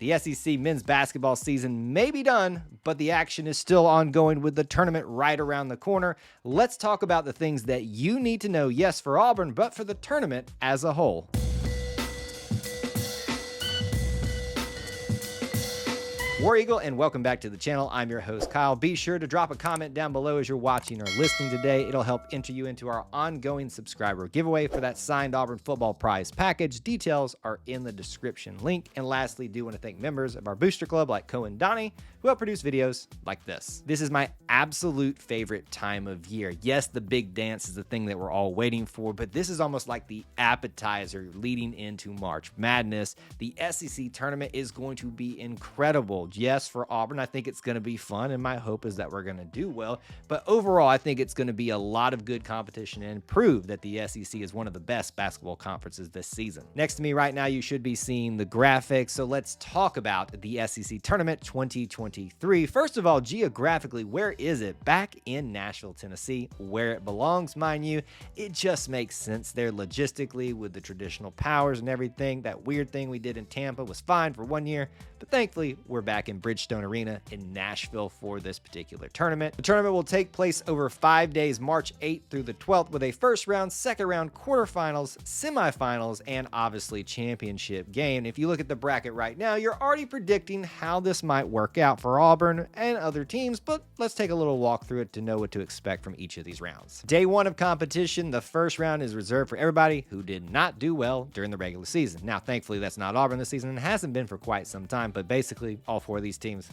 The SEC men's basketball season may be done, but the action is still ongoing with the tournament right around the corner. Let's talk about the things that you need to know, yes, for Auburn, but for the tournament as a whole. War Eagle, and welcome back to the channel. I'm your host, Kyle. Be sure to drop a comment down below as you're watching or listening today. It'll help enter you into our ongoing subscriber giveaway for that signed Auburn football prize package. Details are in the description link. And lastly, do want to thank members of our booster club like Co and Donnie, who help produce videos like this. This is my absolute favorite time of year. Yes, the big dance is the thing that we're all waiting for, but this is almost like the appetizer leading into March Madness. The SEC tournament is going to be incredible. Yes, for Auburn, I think it's going to be fun, and my hope is that we're going to do well. But overall, I think it's going to be a lot of good competition and prove that the SEC is one of the best basketball conferences this season. Next to me right now, you should be seeing the graphics. So let's talk about the SEC Tournament 2023. First of all, geographically, where is it? Back in Nashville, Tennessee, where it belongs, mind you. It just makes sense there logistically with the traditional powers and everything. That weird thing we did in Tampa was fine for 1 year, but thankfully, we're back in Bridgestone Arena in Nashville for this particular tournament. The tournament will take place over 5 days, March 8th through the 12th, with a first round, second round, quarterfinals, semifinals, and obviously championship game. If you look at the bracket right now, you're already predicting how this might work out for Auburn and other teams, but let's take a little walk through it to know what to expect from each of these rounds. Day one of competition, the first round is reserved for everybody who did not do well during the regular season. Now, thankfully, that's not Auburn this season and hasn't been for quite some time, but basically all four of these teams,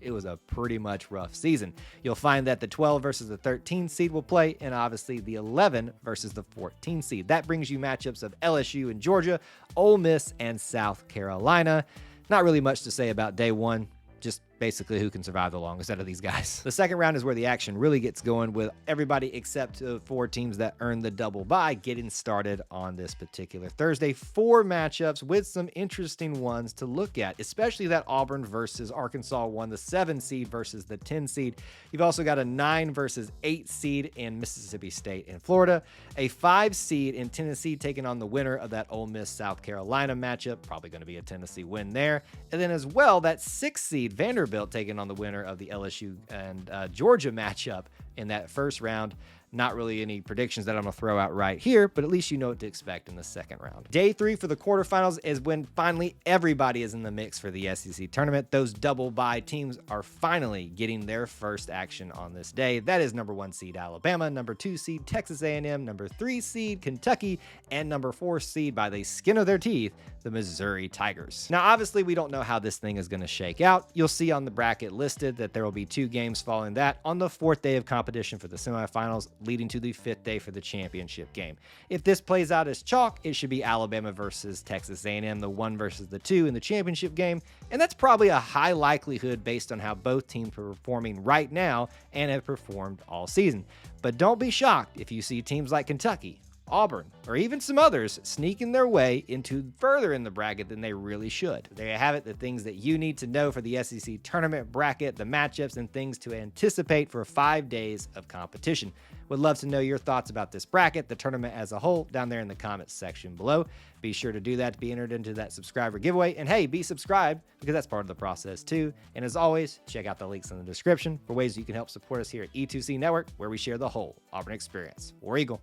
it was a pretty much rough season. You'll find that the 12 versus the 13 seed will play, and obviously the 11 versus the 14 seed. That brings you matchups of LSU and Georgia, Ole Miss and South Carolina. Not really much to say about day one. Just basically who can survive the longest out of these guys. The second round is where the action really gets going, with everybody except the four teams that earn the double bye getting started on this particular Thursday. 4 matchups with some interesting ones to look at, especially that Auburn versus Arkansas one, the 7 seed versus the 10 seed. You've also got a 9 versus 8 seed in Mississippi State and Florida, a 5 seed in Tennessee taking on the winner of that Ole Miss South Carolina matchup, probably going to be a Tennessee win there, and then as well that 6 seed Vanderbilt taking on the winner of the LSU and Georgia matchup in that first round. Not really any predictions that I'm going to throw out right here, but at least you know what to expect in the second round. Day 3 for the quarterfinals is when finally everybody is in the mix for the SEC tournament. Those double bye teams are finally getting their first action on this day. That is number 1 seed Alabama, number 2 seed Texas A&M, number 3 seed Kentucky, and number 4 seed by the skin of their teeth, the Missouri Tigers. Now, obviously, we don't know how this thing is going to shake out. You'll see on the bracket listed that there will be 2 games following that on the 4th day of competition for the semifinals, leading to the 5th day for the championship game. If this plays out as chalk, it should be Alabama versus Texas A&M, the 1 versus the 2 in the championship game, and that's probably a high likelihood based on how both teams are performing right now and have performed all season. But don't be shocked if you see teams like Kentucky, Auburn, or even some others sneaking their way into further in the bracket than they really should. There you have it, the things that you need to know for the SEC tournament bracket, the matchups, and things to anticipate for 5 days of competition. Would love to know your thoughts about this bracket, the tournament as a whole, down there in the comments section below. Be sure to do that to be entered into that subscriber giveaway. And hey, be subscribed because that's part of the process too. And as always, check out the links in the description for ways you can help support us here at E2C Network, where we share the whole Auburn experience. War Eagle.